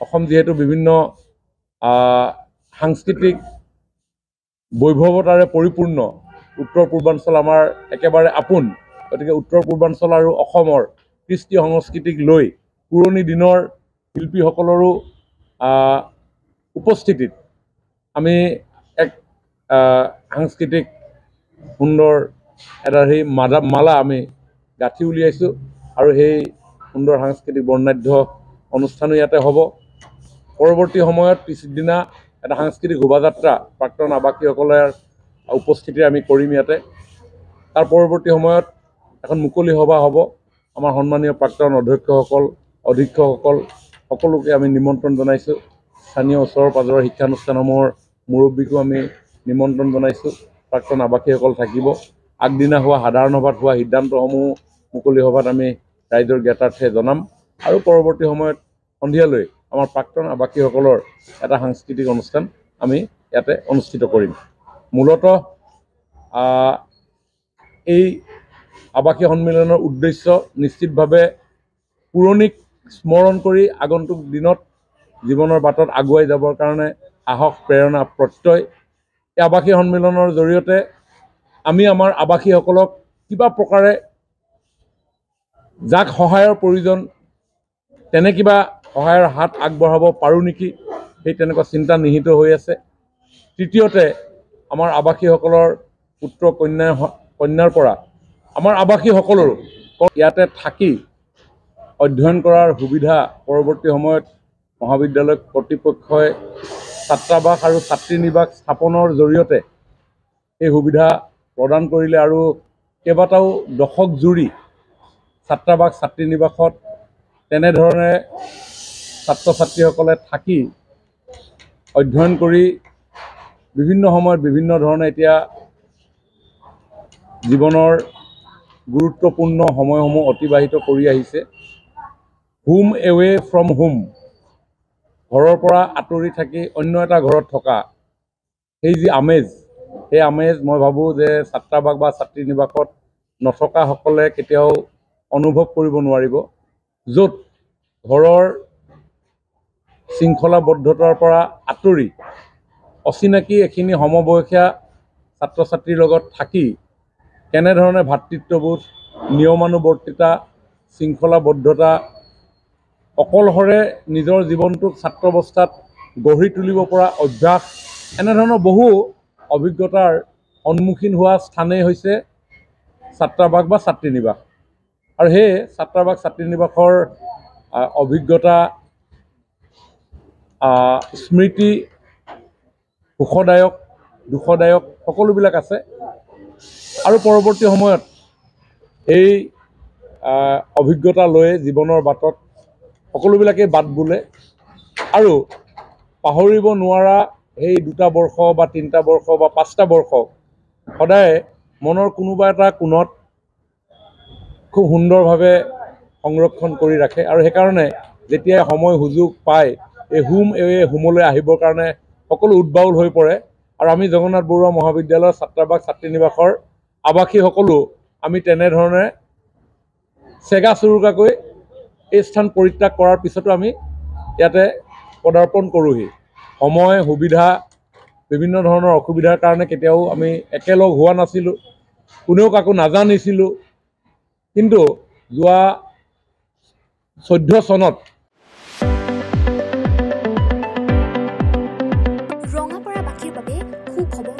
অসম যেহেতু বিভিন্ন সাংস্কৃতিক বৈভৱতাৰে পৰিপূৰ্ণ উত্তৰ পূৰ্বাঞ্চল আমাৰ একেবাৰে আপোন গতিকে উত্তৰ পূৰ্বাঞ্চল আৰু অসমৰ কৃষ্টি সংস্কৃতিক লৈ পুৰণি দিনৰ শিল্পীসকলৰো উপস্থিতিত আমি এক সাংস্কৃতিক সুন্দৰ এটা সেই মালা আমি গাঁঠি উলিয়াইছোঁ আৰু সেই সুন্দৰ সাংস্কৃতিক বৰ্ণাঢ্য অনুষ্ঠানো ইয়াতে হ'ব পৰৱৰ্তী সময়ত পিছদিনা এটা সাংস্কৃতিক শোভাযাত্ৰা প্ৰাক্তন আৱাসীসকলৰ উপস্থিতিৰে আমি কৰিম ইয়াতে তাৰ পৰৱৰ্তী সময়ত এখন মুকলি সভা হ'ব আমাৰ সন্মানীয় প্ৰাক্তন অধ্যক্ষসকল অধীক্ষকসকল সকলোকে আমি নিমন্ত্ৰণ জনাইছোঁ স্থানীয় ওচৰৰ পাজৰৰ শিক্ষানুষ্ঠানসমূহৰ মুৰব্বীকো আমি নিমন্ত্ৰণ জনাইছোঁ প্ৰাক্তন আৱাসীসকল থাকিব আগদিনা হোৱা সাধাৰণ সভাত হোৱা সিদ্ধান্তসমূহ মুকলি সভাত আমি ৰাইজৰ জ্ঞাতাৰ্থে জনাম আৰু পৰৱৰ্তী সময়ত সন্ধিয়ালৈ আমাৰ প্ৰাক্তন আৱাসীসকলৰ এটা সাংস্কৃতিক অনুষ্ঠান আমি ইয়াতে অনুষ্ঠিত কৰিম মূলতঃ এই আৱাসী সন্মিলনৰ উদ্দেশ্য নিশ্চিতভাৱে পুৰণিক স্মৰণ কৰি আগন্তুক দিনত জীৱনৰ বাটত আগুৱাই যাবৰ কাৰণে সাহস প্ৰেৰণা প্ৰত্যয় এই আৱাসী সন্মিলনৰ জৰিয়তে আমি আমাৰ আৱাসীসকলক কিবা প্ৰকাৰে যাক সহায়ৰ প্ৰয়োজন তেনে কিবা সহায়ৰ হাত আগবঢ়াব পাৰোঁ নেকি সেই তেনেকুৱা চিন্তা নিহিত হৈ আছে তৃতীয়তে আমাৰ আৱাসীসকলৰ পুত্ৰ কন্যাৰ পৰা আমাৰ আৱাসীসকলৰো ইয়াতে থাকি অধ্যয়ন কৰাৰ সুবিধা পৰৱৰ্তী সময়ত মহাবিদ্যালয় কৰ্তৃপক্ষই ছাত্ৰাবাস আৰু ছাত্ৰী নিবাস স্থাপনৰ জৰিয়তে এই সুবিধা প্ৰদান কৰিলে আৰু কেইবাটাও দশক জুৰি ছাত্ৰাবাস ছাত্ৰী নিবাসত তেনেধৰণে ছাত্ৰ ছাত্ৰীসকলে থাকি অধ্যয়ন কৰি বিভিন্ন সময়ত বিভিন্ন ধৰণে এতিয়া জীৱনৰ গুৰুত্বপূৰ্ণ সময়সমূহ অতিবাহিত কৰি আহিছে হোম এৱে ফ্ৰম হোম ঘৰৰ পৰা আঁতৰি থাকি অন্য এটা ঘৰত থকা সেই যি আমেজ সেই আমেজ মই ভাবোঁ যে ছাত্ৰাবাস বা ছাত্ৰী নিবাসত নথকাসকলে কেতিয়াও অনুভৱ কৰিব নোৱাৰিব য'ত ঘৰৰ শৃংখলাবদ্ধতাৰ পৰা আঁতৰি অচিনাকি এখিনি সমবয়সীয়া ছাত্ৰ ছাত্ৰীৰ লগত থাকি কেনেধৰণে ভাতৃত্ববোধ নিয়মানুৱৰ্তিতা শৃংখলাবদ্ধতা অকলশৰে নিজৰ জীৱনটোক ছাত্ৰাৱস্থাত গঢ়ি তুলিব পৰা অভ্যাস এনেধৰণৰ বহু অভিজ্ঞতাৰ সন্মুখীন হোৱা স্থানেই হৈছে ছাত্ৰাবাস বা ছাত্ৰী নিবাস আৰু সেই ছাত্ৰাবাস ছাত্ৰী নিবাসৰ অভিজ্ঞতা স্মৃতি সুখদায়ক দুখদায়ক সকলোবিলাক আছে আৰু পৰৱৰ্তী সময়ত এই অভিজ্ঞতা লৈ জীৱনৰ বাটত সকলোবিলাকেই বাট বোলে আৰু পাহৰিব নোৱাৰা সেই 2টা বৰ্ষ বা 3টা বৰ্ষ বা 5টা বৰ্ষ সদায় মনৰ কোনোবা এটা কোণত খুব সুন্দৰভাৱে সংৰক্ষণ কৰি ৰাখে আৰু সেইকাৰণে যেতিয়া সময় সুযোগ পায় এই হোম এৱে হোমলৈ আহিবৰ কাৰণে সকলো উদ্বাউল হৈ পৰে আৰু আমি জগন্নাথ বৰুৱা মহাবিদ্যালয়ৰ ছাত্ৰাবাস ছাত্ৰী নিবাসৰ আৱাসীসকলো আমি তেনেধৰণে চেগা চুৰুকাকৈ এই স্থান পৰিত্যাগ কৰাৰ পিছতো আমি ইয়াতে পদাৰ্পণ কৰোঁহি সময় সুবিধা বিভিন্ন ধৰণৰ অসুবিধাৰ কাৰণে কেতিয়াও আমি একেলগ হোৱা নাছিলোঁ কোনেও কাকো নাজানিছিলোঁ কিন্তু যোৱা 14 চনত ৰঙাপাৰাবাসীৰ বাবে সুখবৰ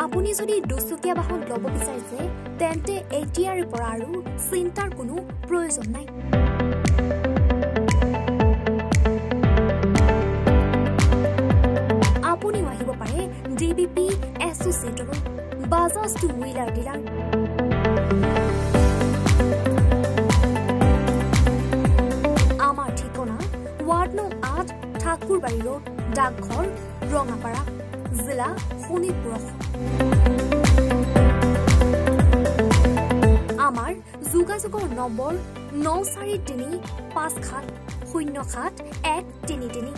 আপুনি যদি দুচকীয়া বাহন ল'ব বিচাৰিছে তেন্তে এতিয়াৰ পৰা আৰু চিন্তাৰ কোনো প্ৰয়োজন নাই আপুনিও আহিব পাৰে ডিবিপি এছ'চিয়েটৰ বাজাজ টু হুইলাৰ ডিলাৰ আমাৰ ঠিকনা ৱাৰ্ড নং 8 ঠাকুৰবাৰী ৰোড ডাকঘৰ ৰঙাপাৰা জিলা শোণিতপুৰ আমাৰ যোগাযোগৰ নম্বৰ 9435707133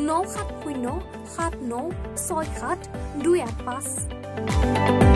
9707967285285